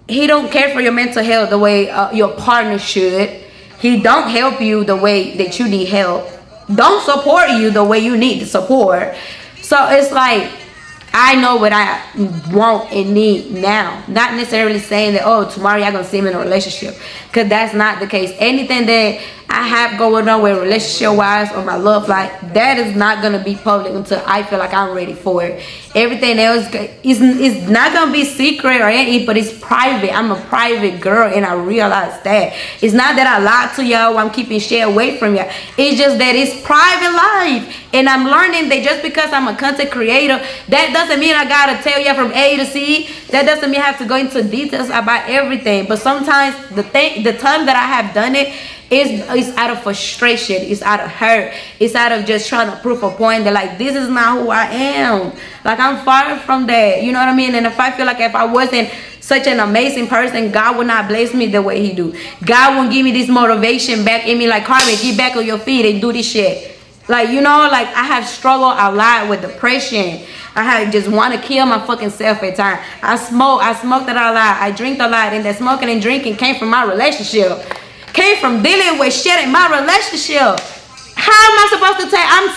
He don't care for your mental health the way your partner should. He don't help you the way that you need help. Don't support you the way you need to support. So it's like, I know what I want and need now. Not necessarily saying that, oh, tomorrow y'all gonna see me in a relationship. Because that's not the case. Anything that I have going on with relationship-wise or my love life, that is not gonna be public until I feel like I'm ready for it. Everything else is not gonna be secret or anything, but it's private. I'm a private girl and I realize that. It's not that I lied to y'all or I'm keeping shit away from y'all. It's just that it's private life. And I'm learning that just because I'm a content creator, that doesn't mean I gotta tell you from A to C. That doesn't mean I have to go into details about everything. But sometimes the time that I have done it is out of frustration. It's out of hurt. It's out of just trying to prove a point that, like, this is not who I am. Like, I'm far from that. You know what I mean? And if I feel like if I wasn't such an amazing person, God would not bless me the way he do. God won't give me this motivation back in me like, Carmen, get back on your feet and do this shit. Like, you know, like, I have struggled a lot with depression. I have just want to kill my fucking self at times. I smoked a lot. I drink a lot. And that smoking and drinking came from my relationship. Came from dealing with shit in my relationship. How am I supposed to tell? I'm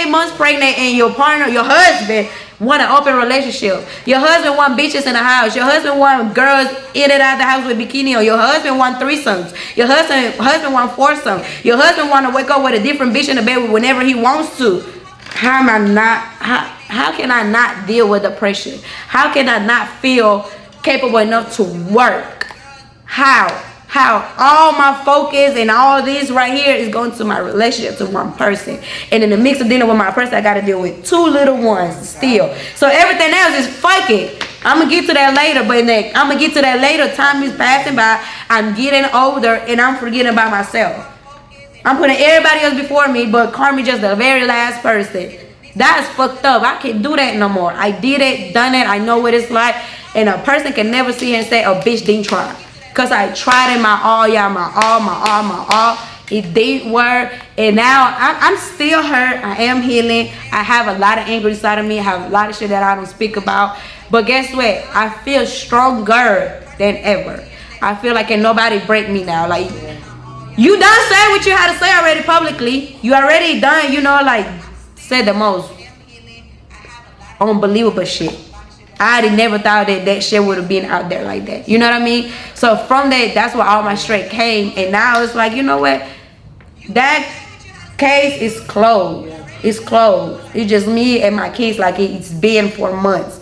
7-8 months pregnant and your partner, your husband, want an open relationship. Your husband want bitches in the house. Your husband want girls in and out the house with bikini on. Your husband want threesomes. Your husband want foursomes. Your husband want to wake up with a different bitch in the bed whenever he wants to. How am I not? How can I not deal with depression? How can I not feel capable enough to work? How all my focus and all this right here is going to my relationship to one person, and in the mix of dealing with my person, I got to deal with 2 little ones still. So everything else is fuck it. I'm gonna get to that later, but I'm gonna get to that later. Time is passing by. I'm getting older, and I'm forgetting about myself. I'm putting everybody else before me, but Carmen just the very last person. That's fucked up. I can't do that no more. I did it, done it. I know what it's like, and a person can never sit here and say a bitch didn't try. Because I tried in my all, y'all, my all, It did work, and now I'm still hurt. I am healing. I have a lot of anger inside of me. I have a lot of shit that I don't speak about. But guess what? I feel stronger than ever. I feel like can nobody break me now. Like, you done said what you had to say already publicly. You already done, you know, like, said the most unbelievable shit. I never thought that shit would have been out there like that. You know what I mean? So from that, that's where all my strength came. And now it's like, you know what? That case is closed. It's closed. It's just me and my kids like it's been for months.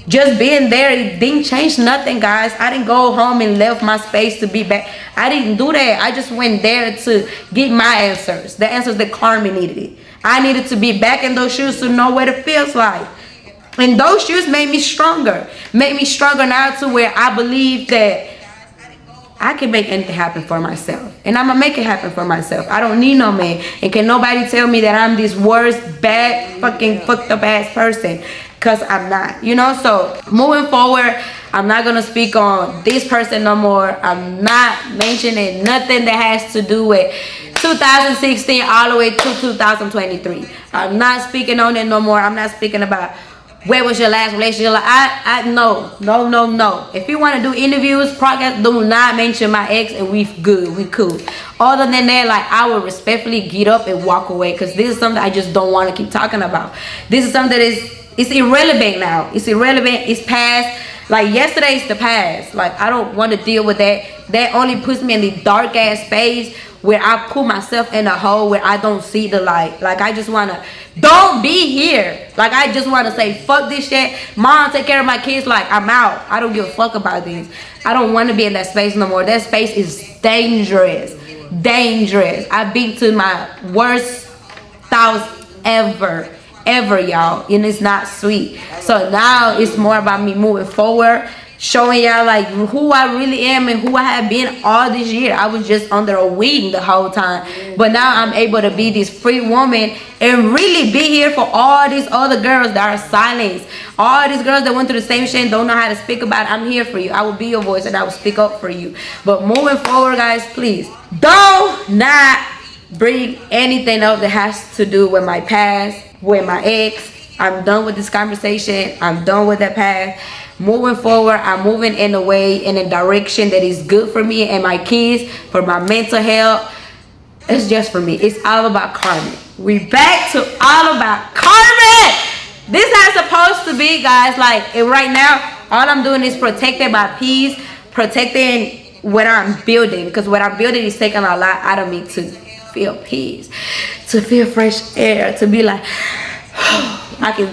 Just being there, it didn't change nothing, guys. I didn't go home and left my space to be back. I didn't do that. I just went there to get my answers. The answers that Carmen needed. I needed to be back in those shoes to know what it feels like. And those shoes made me stronger. Made me stronger now to where I believe that I can make anything happen for myself. And I'm going to make it happen for myself. I don't need no man. And can nobody tell me that I'm this worst, bad, fucking fucked up ass person. Because I'm not. You know, so moving forward, I'm not going to speak on this person no more. I'm not mentioning nothing that has to do with 2016 all the way to 2023. I'm not speaking on it no more. I'm not speaking about where was your last relationship. No. If you want to do interviews, podcast, do not mention my ex and we good. We cool. Other than that, like, I will respectfully get up and walk away because this is something I just don't want to keep talking about. This is something that it's irrelevant now. It's irrelevant. It's past. Like, yesterday's the past. Like, I don't want to deal with that. That only puts me in the dark ass space where I put myself in a hole where I don't see the light. Like, I just want to, don't be here. Like, I just want to say, fuck this shit. Mom, take care of my kids. Like, I'm out. I don't give a fuck about this. I don't want to be in that space no more. That space is dangerous. Dangerous. I've been to my worst thoughts ever, y'all. And it's not sweet. So now it's more about me moving forward, showing y'all like who I really am and who I have been all this year. I was just under a wing the whole time, but now I'm able to be this free woman and really be here for all these other girls that are silenced, all these girls that went through the same shit and don't know how to speak about it. I'm here for you. I will be your voice and I will speak up for you. But moving forward, guys, please do not bring anything up that has to do with my past, with my ex. I'm done with this conversation. I'm done with that past. Moving forward, I'm moving in a way, in a direction that is good for me and my kids, for my mental health. It's just for me. It's all about Carmen. We back to all about Carmen. This is how it's supposed to be, guys. Like, right now, all I'm doing is protecting my peace, protecting what I'm building. Because what I'm building is taking a lot out of me to feel peace, to feel fresh air, to be like, I can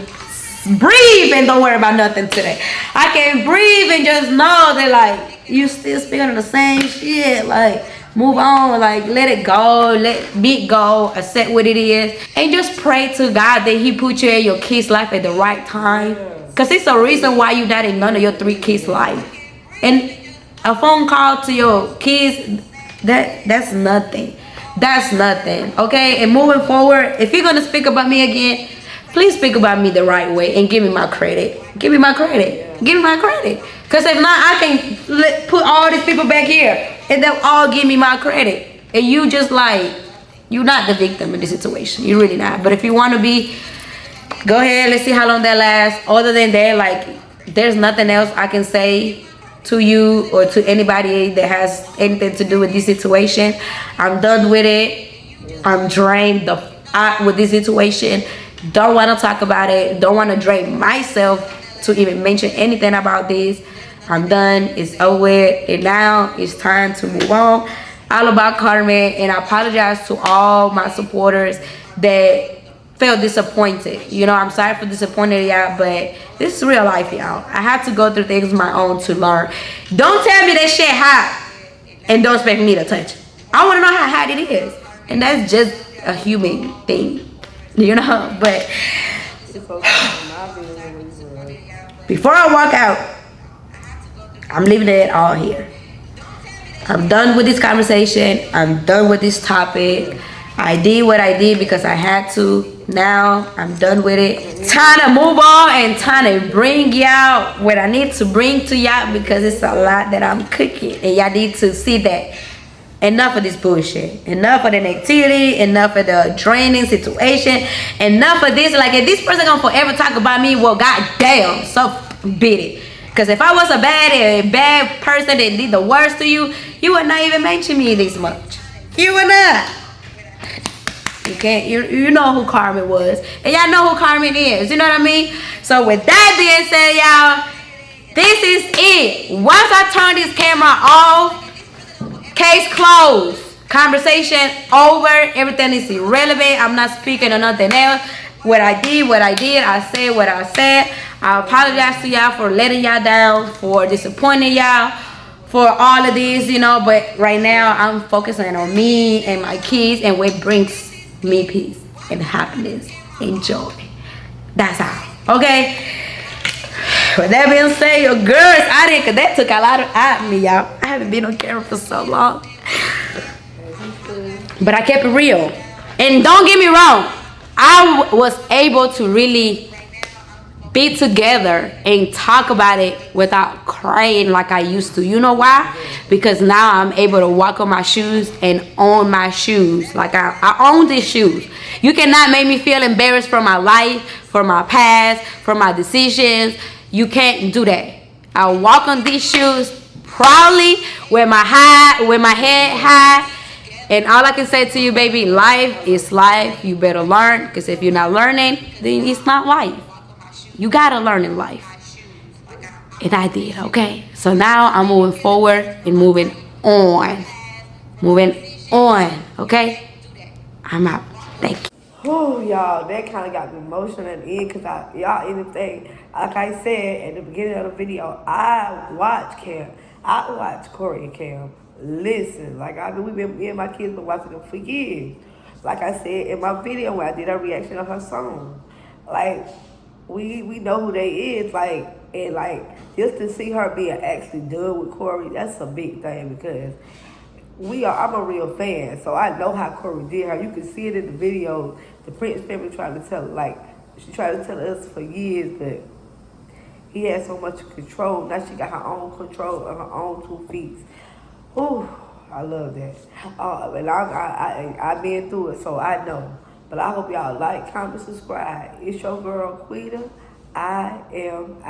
breathe and don't worry about nothing today. I can breathe and just know that, like, you still speaking the same shit. Like, move on. Like, let it go. Let it go. Accept what it is. And just pray to God that he put you in your kids' life at the right time. Because it's a reason why you're not in none of your 3 kids' life. And a phone call to your kids, that's nothing. That's nothing. Okay? And moving forward, if you're going to speak about me again, please speak about me the right way and give me my credit. Give me my credit. Give me my credit. Because if not, I can put all these people back here and they'll all give me my credit. And you just like, you're not the victim in this situation. You're really not. But if you want to be, go ahead. Let's see how long that lasts. Other than that, like, there's nothing else I can say to you or to anybody that has anything to do with this situation. I'm done with it. I'm drained with this situation. Don't want to talk about it. Don't want to drain myself to even mention anything about this. I'm done. It's over with. And now it's time to move on. All about Carmen. And I apologize to all my supporters that felt disappointed. You know, I'm sorry for disappointing y'all, but this is real life, y'all. I have to go through things my own to learn. Don't tell me that shit hot and don't expect me to touch it. I want to know how hot it is. And that's just a human thing. You know, but before I walk out, I'm leaving it all here. I'm done with this conversation. I'm done with this topic. I did what I did because I had to. Now I'm done with it. Time to move on and time to bring y'all what I need to bring to y'all because it's a lot that I'm cooking and y'all need to see that Enough of this bullshit. Enough of the negativity. Enough of the draining situation. Enough of this. Like, if this person gonna forever talk about me, well, goddamn, so be it. Because if I was a bad person that did the worst to you, you would not even mention me this much. You would not. You can't. You know who Carmen was, and y'all know who Carmen is. You know what I mean? So with that being said, y'all, this is it. Once I turn this camera off, case closed. Conversation over. Everything is irrelevant. I'm not speaking on nothing else. What I did. I said what I said. I apologize to y'all for letting y'all down, for disappointing y'all, for all of this, you know. But right now, I'm focusing on me and my kids and what brings me peace and happiness and joy. That's all. Okay? With that being said, your girls out here, because that took a lot out of me, y'all. I haven't been on camera for so long. But I kept it real. And don't get me wrong, I was able to really be together and talk about it without crying like I used to. You know why? Because now I'm able to walk on my shoes and own my shoes. Like I own these shoes. You cannot make me feel embarrassed for my life, for my past, for my decisions. You can't do that. I walk on these shoes proudly with my head high. And all I can say to you, baby, life is life. You better learn, because if you're not learning, then it's not life. You gotta learn in life. And I did, okay? So now I'm moving forward and moving on. Okay? I'm out. Thank you. Oh, y'all, that kind of got me emotional at the end because y'all, anything, like I said at the beginning of the video, I watch Cam. I watch Corey and Cam. Listen, like me and my kids been watching them for years. Like I said in my video when I did a reaction of her song. Like, we know who they is, like, and like, just to see her being actually done with Corey, that's a big thing because I'm a real fan, so I know how Corey did her. You can see it in the video. The Prince family tried to tell, like, she tried to tell us for years, but he had so much control. Now she got her own control on her own 2 feet. Ooh, I love that. And I've been through it, so I know. But I hope y'all like, comment, subscribe. It's your girl, Quita. I am